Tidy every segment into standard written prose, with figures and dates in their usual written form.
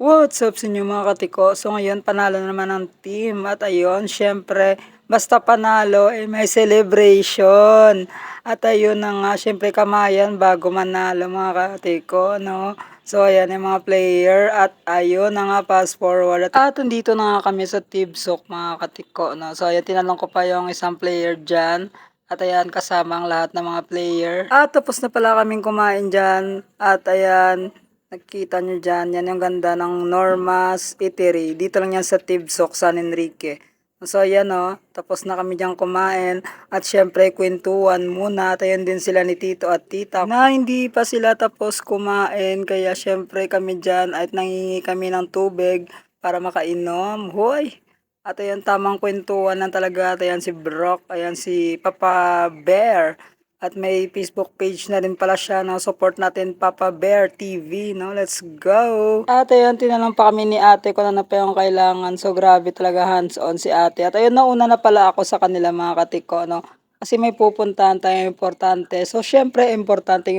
What's up sa inyo mga katiko? So ngayon panalo na naman ang team at ayun syempre basta panalo may celebration. At ayun na nga syempre kamayan bago manalo mga katiko no. So ayan yung mga player at ayun na nga fast forward at andito na nga kami sa Tibsok mga katiko no. So ayan tinanong ko pa yung isang player dyan. At ayan kasama ang lahat ng mga player. At tapos na pala kaming kumain dyan. At ayan nakita nyo dyan, yan yung ganda ng Norma's Eatery. Dito lang yan sa Tibsok, San Enrique. So ayan o, tapos na kami dyan kumain. At syempre kwentuhan muna. At ayun din sila ni Tito at Tita. Na hindi pa sila tapos kumain. Kaya syempre kami dyan at nangingi kami ng tubig para makainom. Hoy! At ayan tamang kwentuhan lang talaga. At ayan si Brock, ayan si Papa Bear. At may Facebook page na rin pala siya, no? Support natin Papa Bear TV, no? Let's go! At ayun, tinanong pa kami ni ate kung ano pa yung kailangan. So, grabe talaga hands-on si ate. At ayun, nauna na pala ako sa kanila mga katiko, no? Kasi may pupuntahan tayo importante. So, syempre, importante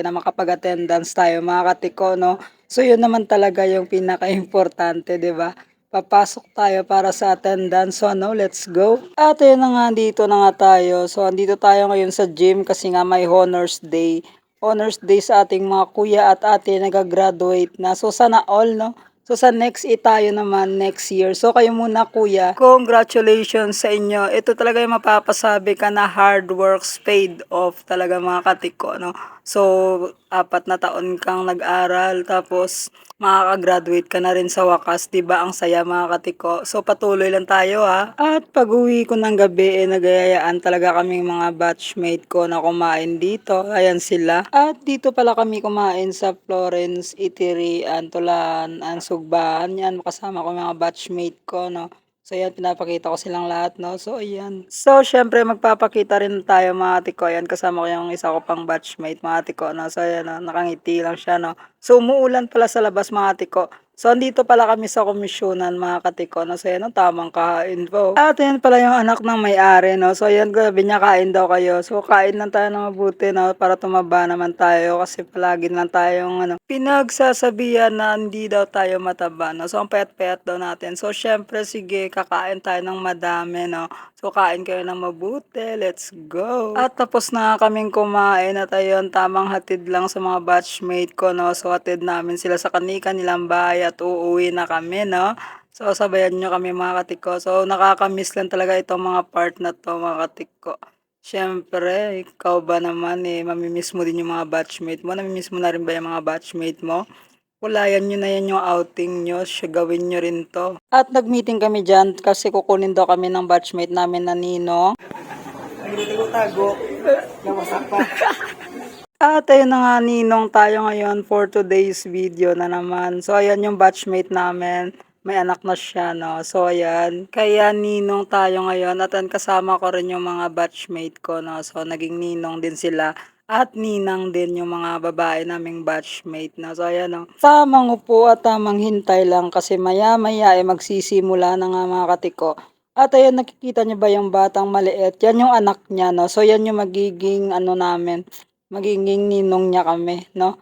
na makapag-attendance tayo mga katiko, no? So, yun naman talaga yung pinaka-importante, di ba? Papasok tayo para sa attendance. So, ano, let's go. At yun na nga, dito na nga tayo. So, andito tayo ngayon sa gym kasi nga may honors day. Honors day sa ating mga kuya at ate nag-graduate na. So, sana all, no? So, sa next tayo naman next year. So, kayo muna kuya. Congratulations sa inyo. Ito talaga yung mapapasabi ka na hard works paid off talaga mga katiko, no? So, 4 na taon kang nag-aral tapos makaka-graduate ka na rin sa wakas, 'di ba? Ang saya mga katiko. So patuloy lang tayo ha. At pag-uwi ko ng gabi nagayayaan talaga kaming mga batchmate ko na kumain dito. Ayan sila. At dito pala kami kumain sa Florence Eatery, Antolan, Ansugban. Yan kasama ko mga batchmate ko, no. So ayan, pinapakita ko silang lahat, no. So ayan. So syempre magpapakita rin tayo mga tiko. Ayan, kasama ko yung isa ko pang batchmate mga tiko, no. So ayan, no, nakangiti lang siya, no. So umuulan pala sa labas mga tiko. So andito pala kami sa komisyonan mga katiko, no. So ayan, no, tamang ka-info. At ayan pala yung anak ng may-ari, no. So ayan, gabi niya kain daw kayo. So kain lang tayo ng mabuti, no, para tumaba naman tayo kasi palagi lang tayong pinagsasabihan na hindi daw tayo mataba, no. So ang payat-payat daw natin. So syempre sige, kakain tayo ng madami, no. So kain kayo ng mabuti. Let's go. At tapos na kaming kumain at ayun, tamang hatid lang sa mga batchmate ko, no. So hatid namin sila sa kanilang bahay at uuwi na kami, no. So sabayan nyo kami mga katiko. So nakakamiss lang talaga itong mga part na to mga katiko. Siyempre, ikaw ba naman mamimiss mo din yung mga batchmate mo? Namimiss mo na rin ba yung mga batchmate mo? Kulayan nyo na yan yung outing nyo, gawin nyo rin to. At nag-meeting kami dyan kasi kukunin daw kami ng batchmate namin na Nino. Tago, namasapa. At ayun na nga ninong tayo ngayon for today's video na naman. So ayan yung batchmate namin. May anak na siya, no. So ayan, kaya ninong tayo ngayon at kasama ko rin yung mga batchmate ko, no. So naging ninong din sila at ninang din yung mga babae naming batchmate, no. So ayan, no. Tamang upo at tamang hintay lang kasi maya-maya magsisimula na nga mga katiko. At ayan, nakikita niyo ba yung batang maliit? Yan yung anak niya, no. So yan yung magiging namin, magiging ninong niya kami, no?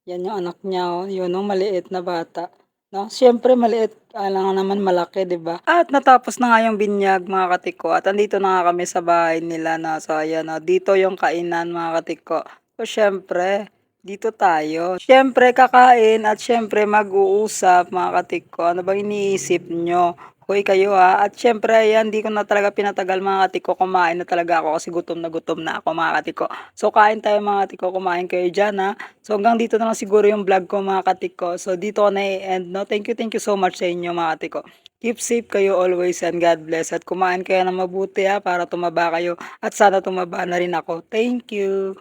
Yan yung anak niya, oh. Yun, oh, maliit na bata. No? Siyempre, maliit, kailangan naman malaki, 'di ba? At natapos na nga yung binyag, mga katiko. At andito na nga kami sa bahay nila, na. So, ayan, oh. Dito yung kainan, mga katiko. So, siyempre, dito tayo. Siyempre, kakain at siyempre, mag-uusap, mga katiko. Ano bang iniisip nyo? Hoy kayo ha. At syempre ayan, di ko na talaga pinatagal mga katiko. Kumain na talaga ako kasi gutom na ako mga katiko. So kain tayo mga katiko, kumain kayo dyan ha. So hanggang dito na lang siguro yung vlog ko mga katiko. So dito ko na i-end, no. Thank you so much sa inyo mga katiko. Keep safe kayo always and God bless. At kumain kayo ng mabuti ha para tumaba kayo. At sana tumaba na rin ako. Thank you.